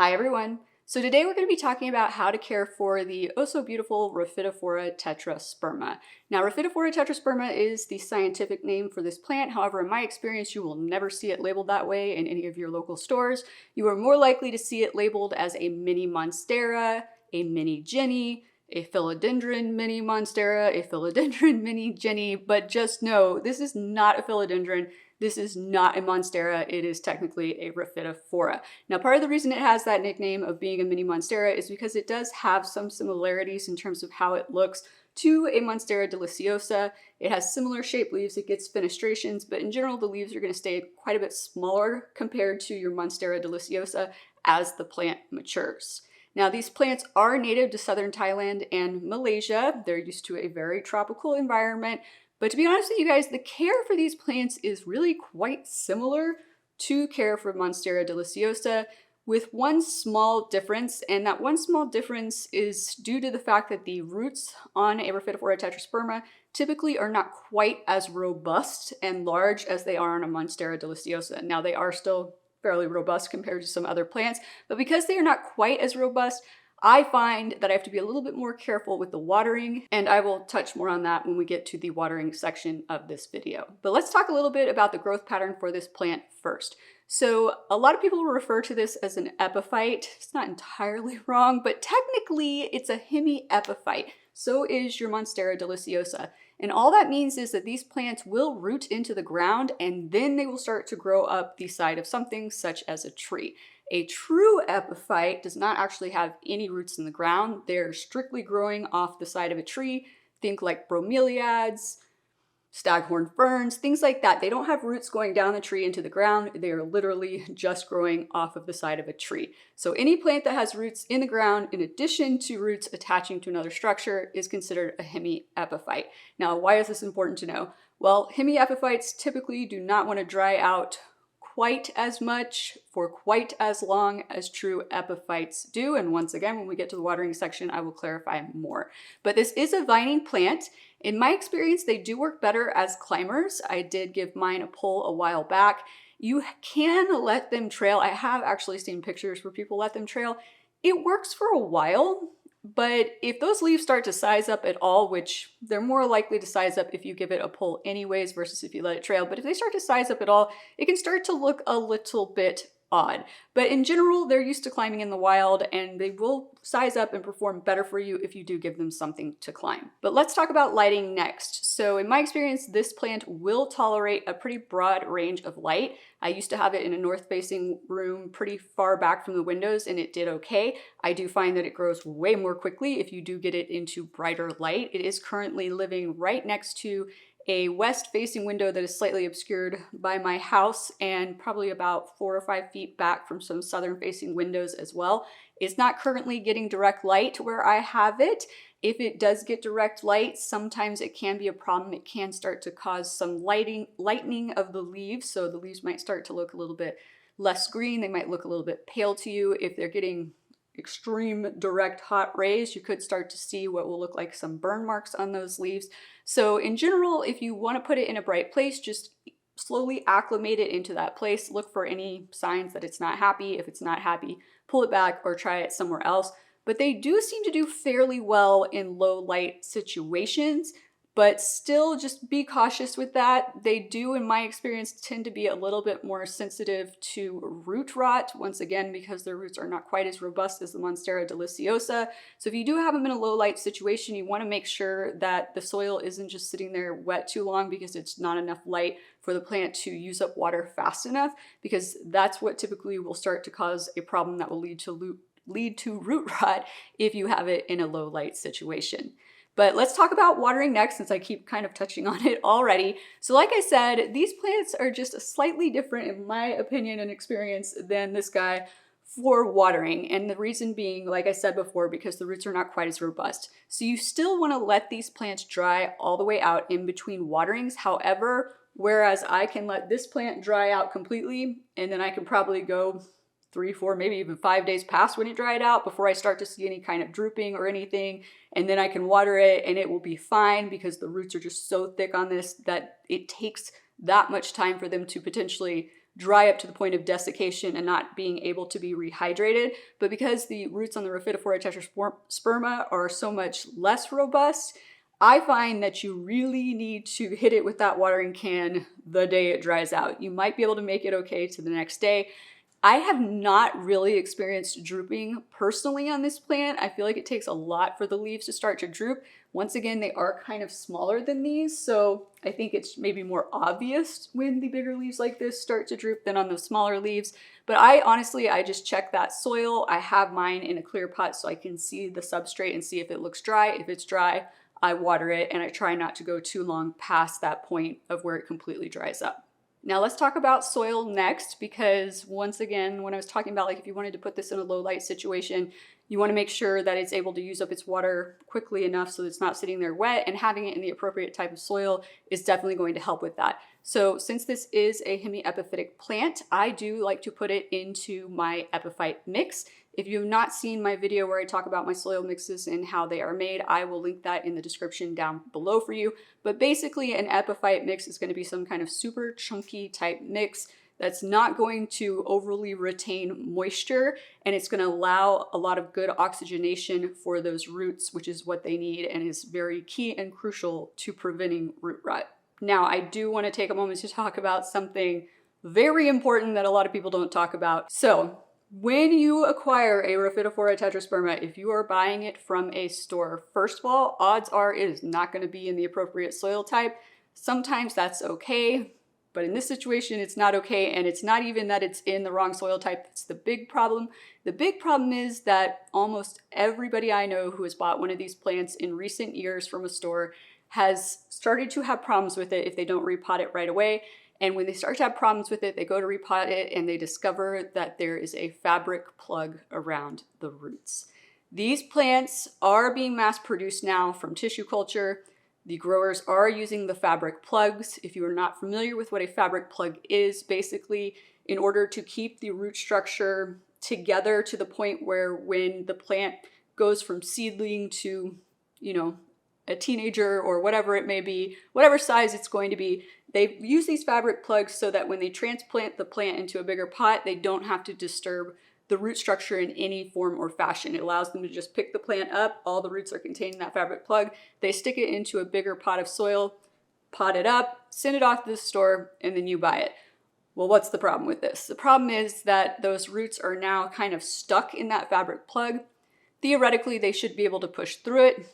Hi everyone! So today we're going to be talking about how to care for the oh so beautiful Rhaphidophora Tetrasperma. Now Rhaphidophora Tetrasperma is the scientific name for this plant. However, in my experience, you will never see it labeled that way in any of your local stores. You are more likely to see it labeled as a Mini Monstera, a Mini Jenny, a philodendron Mini Monstera, a philodendron Mini Jenny, but just know this is not a philodendron. This is not a Monstera, it is technically a Rhaphidophora. Now, part of the reason it has that nickname of being a Mini Monstera is because it does have some similarities in terms of how it looks to a Monstera deliciosa. It has similar shaped leaves, it gets fenestrations, but in general the leaves are going to stay quite a bit smaller compared to your Monstera deliciosa as the plant matures. Now, these plants are native to southern Thailand and Malaysia. They're used to a very tropical environment. But to be honest with you guys, the care for these plants is really quite similar to care for Monstera deliciosa, with one small difference, and that one small difference is due to the fact that the roots on a Rhaphidophora tetrasperma typically are not quite as robust and large as they are on a Monstera deliciosa. Now, they are still fairly robust compared to some other plants, but because they are not quite as robust, I find that I have to be a little bit more careful with the watering, and I will touch more on that when we get to the watering section of this video. But let's talk a little bit about the growth pattern for this plant first. So a lot of people will refer to this as an epiphyte. It's not entirely wrong, but technically it's a hemiepiphyte. So is your Monstera deliciosa. And all that means is that these plants will root into the ground and then they will start to grow up the side of something such as a tree. A true epiphyte does not actually have any roots in the ground. They're strictly growing off the side of a tree. Think like bromeliads, staghorn ferns, things like that. They don't have roots going down the tree into the ground. They are literally just growing off of the side of a tree. So any plant that has roots in the ground, in addition to roots attaching to another structure, is considered a hemiepiphyte. Now, why is this important to know? Well, hemiepiphytes typically do not want to dry out quite as much for quite as long as true epiphytes do. And once again, when we get to the watering section, I will clarify more. But this is a vining plant. In my experience, they do work better as climbers. I did give mine a pull a while back. You can let them trail. I have actually seen pictures where people let them trail. It works for a while, but if those leaves start to size up at all, which they're more likely to size up if you give it a pull anyways versus if you let it trail, but if they start to size up at all, it can start to look a little bit odd. But in general, they're used to climbing in the wild and they will size up and perform better for you if you do give them something to climb. But let's talk about lighting next. So in my experience, this plant will tolerate a pretty broad range of light. I used to have it in a north-facing room pretty far back from the windows and it did okay. I do find that it grows way more quickly if you do get it into brighter light. It is currently living right next to a west-facing window that is slightly obscured by my house and probably about 4 or 5 feet back from some southern-facing windows as well. It's not currently getting direct light where I have it. If it does get direct light, sometimes it can be a problem. It can start to cause some lightening of the leaves, so the leaves might start to look a little bit less green. They might look a little bit pale to you. If they're getting extreme direct hot rays, you could start to see what will look like some burn marks on those leaves. So in general, if you want to put it in a bright place, just slowly acclimate it into that place. Look for any signs that it's not happy. If it's not happy, pull it back or try it somewhere else. But they do seem to do fairly well in low light situations. But still just be cautious with that. They do, in my experience, tend to be a little bit more sensitive to root rot, once again, because their roots are not quite as robust as the Monstera deliciosa. So if you do have them in a low light situation, you want to make sure that the soil isn't just sitting there wet too long because it's not enough light for the plant to use up water fast enough, because that's what typically will start to cause a problem that will lead to root rot if you have it in a low light situation. But let's talk about watering next, since I keep kind of touching on it already. So like I said, these plants are just slightly different, in my opinion and experience, than this guy for watering. And the reason being, like I said before, because the roots are not quite as robust. So you still want to let these plants dry all the way out in between waterings. However, whereas I can let this plant dry out completely, and then I can probably go 3, 4, maybe even 5 days past when it dried out before I start to see any kind of drooping or anything. And then I can water it and it will be fine because the roots are just so thick on this that it takes that much time for them to potentially dry up to the point of desiccation and not being able to be rehydrated. But because the roots on the Rhaphidophora Tetrasperma are so much less robust, I find that you really need to hit it with that watering can the day it dries out. You might be able to make it okay to the next day. I have not really experienced drooping personally on this plant. I feel like it takes a lot for the leaves to start to droop. Once again, they are kind of smaller than these, so I think it's maybe more obvious when the bigger leaves like this start to droop than on the smaller leaves. But I just check that soil. I have mine in a clear pot so I can see the substrate and see if it looks dry. If it's dry, I water it, and I try not to go too long past that point of where it completely dries up. Now let's talk about soil next, because once again, when I was talking about like if you wanted to put this in a low light situation, you want to make sure that it's able to use up its water quickly enough so that it's not sitting there wet, and having it in the appropriate type of soil is definitely going to help with that. So since this is a hemiepiphytic plant, I do like to put it into my epiphyte mix. If you have not seen my video where I talk about my soil mixes and how they are made, I will link that in the description down below for you. But basically an epiphyte mix is going to be some kind of super chunky type mix that's not going to overly retain moisture, and it's going to allow a lot of good oxygenation for those roots, which is what they need and is very key and crucial to preventing root rot. Now, I do want to take a moment to talk about something very important that a lot of people don't talk about. So, when you acquire a Rhaphidophora Tetrasperma, if you are buying it from a store, first of all, odds are it is not going to be in the appropriate soil type. Sometimes that's okay, but in this situation, it's not okay, and it's not even that it's in the wrong soil type. That's the big problem. The big problem is that almost everybody I know who has bought one of these plants in recent years from a store has started to have problems with it if they don't repot it right away. And when they start to have problems with it, they go to repot it and they discover that there is a fabric plug around the roots. These plants are being mass produced now from tissue culture. The growers are using the fabric plugs. If you are not familiar with what a fabric plug is, basically, in order to keep the root structure together to the point where when the plant goes from seedling to, a teenager or whatever it may be, whatever size it's going to be, they use these fabric plugs so that when they transplant the plant into a bigger pot, they don't have to disturb the root structure in any form or fashion. It allows them to just pick the plant up. All the roots are contained in that fabric plug. They stick it into a bigger pot of soil, pot it up, send it off to the store, and then you buy it. Well, what's the problem with this? The problem is that those roots are now kind of stuck in that fabric plug. Theoretically, they should be able to push through it.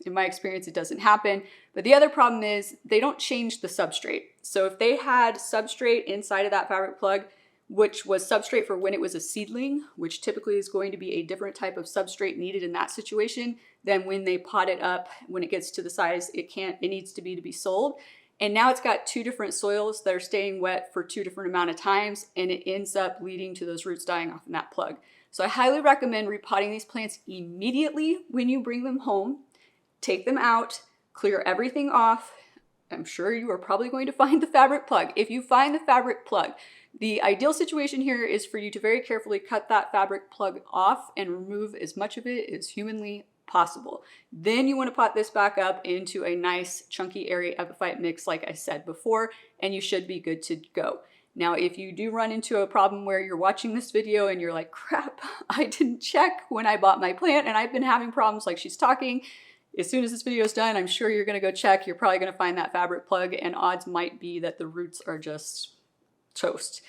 In my experience, it doesn't happen. But the other problem is they don't change the substrate. So if they had substrate inside of that fabric plug, which was substrate for when it was a seedling, which typically is going to be a different type of substrate needed in that situation than when they pot it up, when it gets to the size it needs to be sold. And now it's got two different soils that are staying wet for two different amount of times, and it ends up leading to those roots dying off in that plug. So I highly recommend repotting these plants immediately when you bring them home. Take them out, clear everything off. I'm sure you are probably going to find the fabric plug. If you find the fabric plug, the ideal situation here is for you to very carefully cut that fabric plug off and remove as much of it as humanly possible. Then you want to pot this back up into a nice chunky airy epiphyte mix like I said before, and you should be good to go. Now, if you do run into a problem where you're watching this video and you're like, crap, I didn't check when I bought my plant and I've been having problems like she's talking, as soon as this video is done, I'm sure you're going to go check. You're probably going to find that fabric plug, and odds might be that the roots are just toast.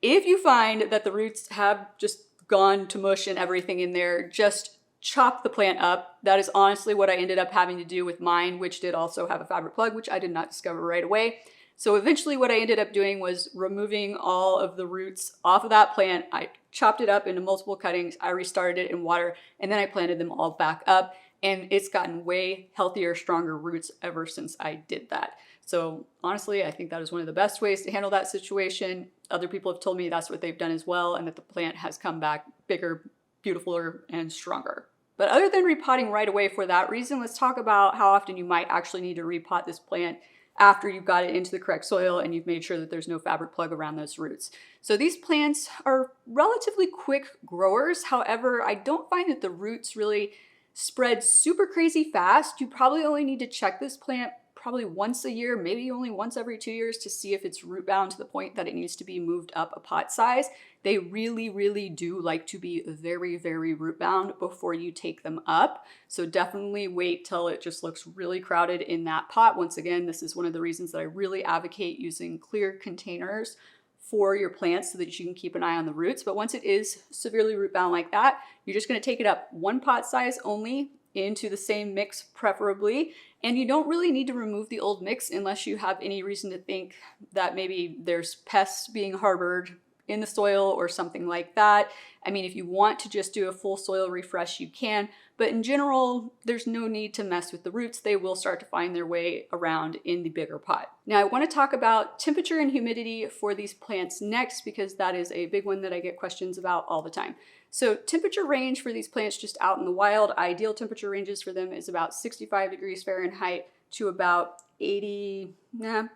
If you find that the roots have just gone to mush and everything in there, just chop the plant up. That is honestly what I ended up having to do with mine, which did also have a fabric plug, which I did not discover right away. So eventually what I ended up doing was removing all of the roots off of that plant. I chopped it up into multiple cuttings. I restarted it in water, and then I planted them all back up. And it's gotten way healthier, stronger roots ever since I did that. So honestly, I think that is one of the best ways to handle that situation. Other people have told me that's what they've done as well, and that the plant has come back bigger, beautifuler, and stronger. But other than repotting right away for that reason, let's talk about how often you might actually need to repot this plant after you've got it into the correct soil and you've made sure that there's no fabric plug around those roots. So these plants are relatively quick growers. However, I don't find that the roots really spread super crazy fast. You probably only need to check this plant probably once a year, maybe only once every 2 years, to see if it's root bound to the point that it needs to be moved up a pot size. They really, really do like to be very, very root bound before you take them up. So definitely wait till it just looks really crowded in that pot. Once again, this is one of the reasons that I really advocate using clear containers for your plants so that you can keep an eye on the roots. But once it is severely root bound like that, you're just going to take it up one pot size only into the same mix preferably. And you don't really need to remove the old mix unless you have any reason to think that maybe there's pests being harbored in the soil or something like that. I mean, if you want to just do a full soil refresh, you can, but in general, there's no need to mess with the roots. They will start to find their way around in the bigger pot. Now, I want to talk about temperature and humidity for these plants next, because that is a big one that I get questions about all the time. So temperature range for these plants just out in the wild, ideal temperature ranges for them is about 65 degrees Fahrenheit to about 80,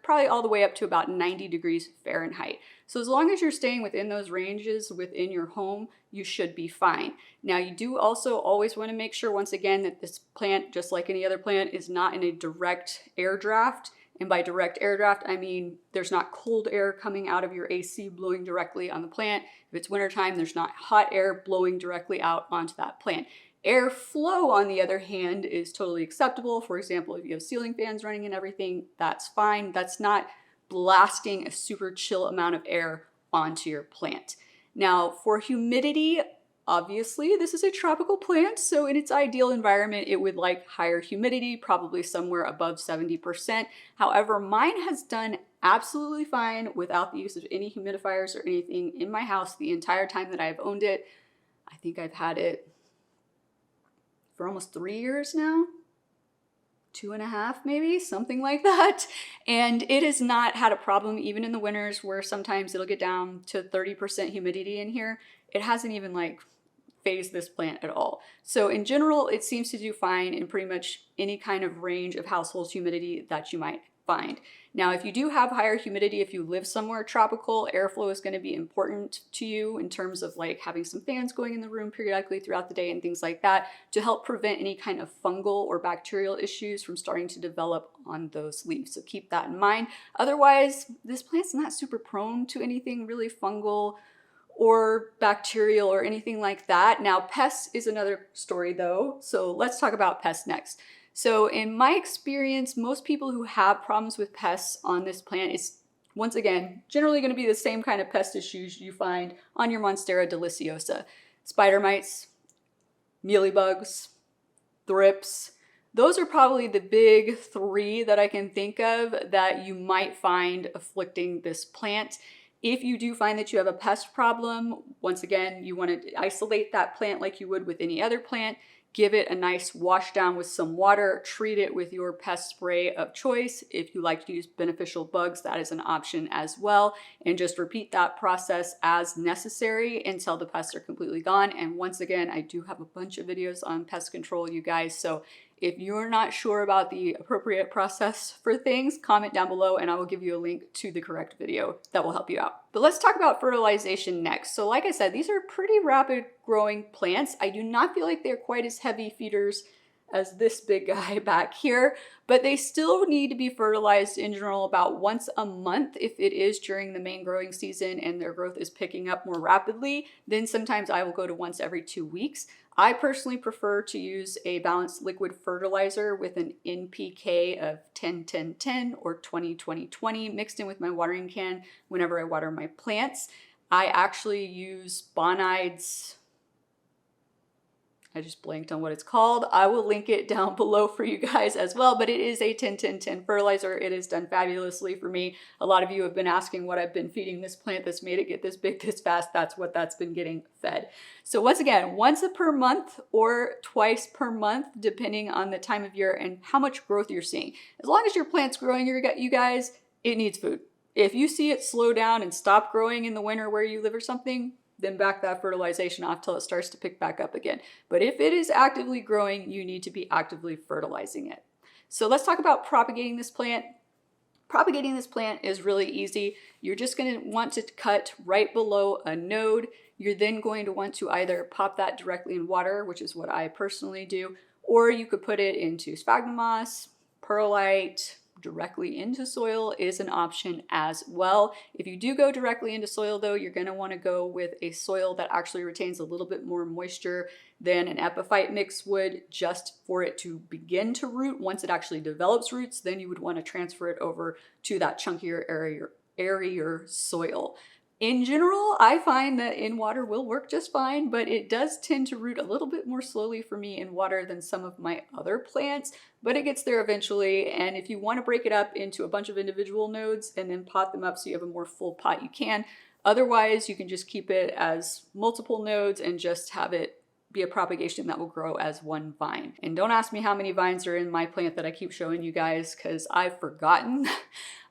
probably all the way up to about 90 degrees Fahrenheit. So as long as you're staying within those ranges within your home, you should be fine. Now, you do also always want to make sure, once again, that this plant, just like any other plant, is not in a direct air draft. And by direct air draft, I mean there's not cold air coming out of your AC blowing directly on the plant. If it's wintertime, there's not hot air blowing directly out onto that plant. Airflow, on the other hand, is totally acceptable. For example, if you have ceiling fans running and everything, that's fine. That's not blasting a super chill amount of air onto your plant. Now, for humidity, obviously, this is a tropical plant, so in its ideal environment, it would like higher humidity, probably somewhere above 70%. However, mine has done absolutely fine without the use of any humidifiers or anything in my house the entire time that I've owned it. I think I've had it for almost 3 years now, 2.5 maybe, something like that. And it has not had a problem, even in the winters where sometimes it'll get down to 30% humidity in here. It hasn't even like phased this plant at all. So in general, it seems to do fine in pretty much any kind of range of household humidity that you might find. Now, if you do have higher humidity, if you live somewhere tropical, airflow is going to be important to you in terms of like having some fans going in the room periodically throughout the day and things like that to help prevent any kind of fungal or bacterial issues from starting to develop on those leaves. So keep that in mind. Otherwise, this plant's not super prone to anything really fungal or bacterial or anything like that. Now, pests is another story though. So let's talk about pests next. So in my experience, most people who have problems with pests on this plant is, once again, generally going to be the same kind of pest issues you find on your Monstera deliciosa. Spider mites, mealybugs, thrips. Those are probably the big three that I can think of that you might find afflicting this plant. If you do find that you have a pest problem, once again, you want to isolate that plant like you would with any other plant. Give it a nice wash down with some water, treat it with your pest spray of choice. If you like to use beneficial bugs, that is an option as well. And just repeat that process as necessary until the pests are completely gone. And once again, I do have a bunch of videos on pest control, you guys. So if you're not sure about the appropriate process for things, comment down below and I will give you a link to the correct video that will help you out. But let's talk about fertilization next. So like I said, these are pretty rapid growing plants. I do not feel like they're quite as heavy feeders as this big guy back here, but they still need to be fertilized in general about once a month. If it is during the main growing season and their growth is picking up more rapidly, then sometimes I will go to once every 2 weeks. I personally prefer to use a balanced liquid fertilizer with an NPK of 10-10-10 or 20-20-20 mixed in with my watering can whenever I water my plants. I actually use Bonide's, I just blanked on what it's called. I will link it down below for you guys as well, but it is a 10-10-10 fertilizer. It has done fabulously for me. A lot of you have been asking what I've been feeding this plant that's made it get this big this fast. That's what that's been getting fed. So once again, once per month or twice per month, depending on the time of year and how much growth you're seeing. As long as your plant's growing, you guys, it needs food. If you see it slow down and stop growing in the winter where you live or something, then back that fertilization off till it starts to pick back up again. But if it is actively growing, you need to be actively fertilizing it. So let's talk about propagating this plant. Propagating this plant is really easy. You're just going to want to cut right below a node. You're then going to want to either pop that directly in water, which is what I personally do, or you could put it into sphagnum moss, perlite, directly into soil is an option as well. If you do go directly into soil though, you're going to want to go with a soil that actually retains a little bit more moisture than an epiphyte mix would, just for it to begin to root. Once it actually develops roots, then you would want to transfer it over to that chunkier airier soil. In general, I find that in water will work just fine, but it does tend to root a little bit more slowly for me in water than some of my other plants, but it gets there eventually. And if you want to break it up into a bunch of individual nodes and then pot them up so you have a more full pot, you can. Otherwise, you can just keep it as multiple nodes and just have it be a propagation that will grow as one vine. And don't ask me how many vines are in my plant that I keep showing you guys, because I've forgotten.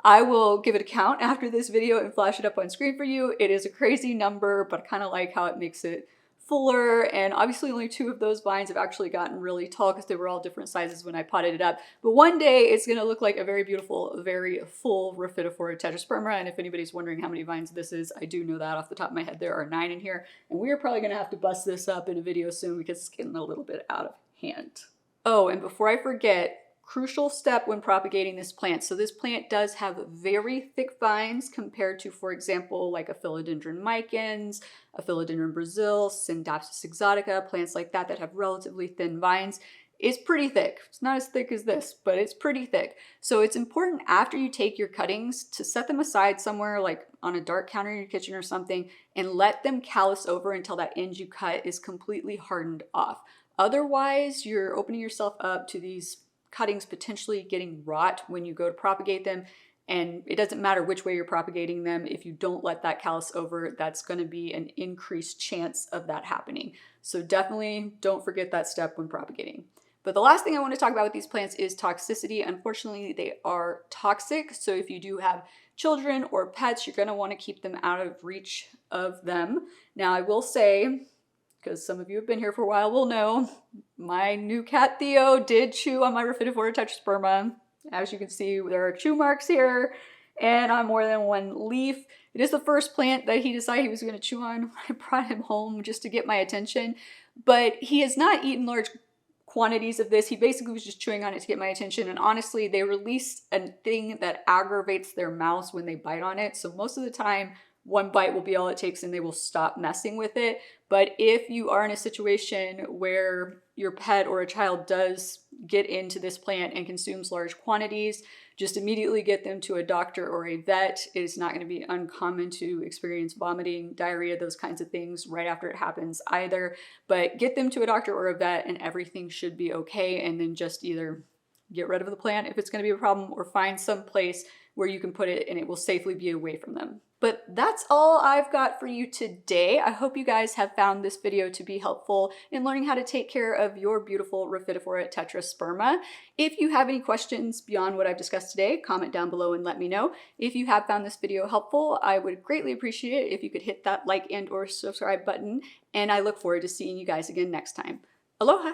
I will give it a count after this video and flash it up on screen for you. It is a crazy number, but I kind of like how it makes it fuller. And obviously only 2 of those vines have actually gotten really tall because they were all different sizes when I potted it up. But one day it's going to look like a very beautiful, very full Rhaphidophora Tetrasperma. And if anybody's wondering how many vines this is, I do know that off the top of my head. There are 9 in here. And we are probably going to have to bust this up in a video soon because it's getting a little bit out of hand. Oh, and before I forget, crucial step when propagating this plant. So this plant does have very thick vines compared to, for example, like a Philodendron micans, a Philodendron Brazil, Scindapsus exotica, plants like that that have relatively thin vines. It's pretty thick. It's not as thick as this, but it's pretty thick. So it's important after you take your cuttings to set them aside somewhere like on a dark counter in your kitchen or something and let them callus over until that end you cut is completely hardened off. Otherwise, you're opening yourself up to these cuttings potentially getting rot when you go to propagate them, and it doesn't matter which way you're propagating them. If you don't let that callus over, that's going to be an increased chance of that happening. So definitely don't forget that step when propagating. But the last thing I want to talk about with these plants is toxicity. Unfortunately, they are toxic. So if you do have children or pets, you're going to want to keep them out of reach of them. Now, I will say, because some of you have been here for a while will know, my new cat Theo did chew on my Rhaphidophora Tetrasperma. As you can see, there are chew marks here and on more than one leaf. It is the first plant that he decided he was going to chew on when I brought him home just to get my attention. But he has not eaten large quantities of this. He basically was just chewing on it to get my attention. And honestly, they release a thing that aggravates their mouths when they bite on it. So most of the time, one bite will be all it takes and they will stop messing with it. But if you are in a situation where your pet or a child does get into this plant and consumes large quantities, just immediately get them to a doctor or a vet. It is not going to be uncommon to experience vomiting, diarrhea, those kinds of things right after it happens either. But get them to a doctor or a vet and everything should be okay. And then just either get rid of the plant if it's going to be a problem or find some place where you can put it and it will safely be away from them. But that's all I've got for you today. I hope you guys have found this video to be helpful in learning how to take care of your beautiful Rhaphidophora Tetrasperma. If you have any questions beyond what I've discussed today, comment down below and let me know. If you have found this video helpful, I would greatly appreciate it if you could hit that like and or subscribe button, and I look forward to seeing you guys again next time. Aloha!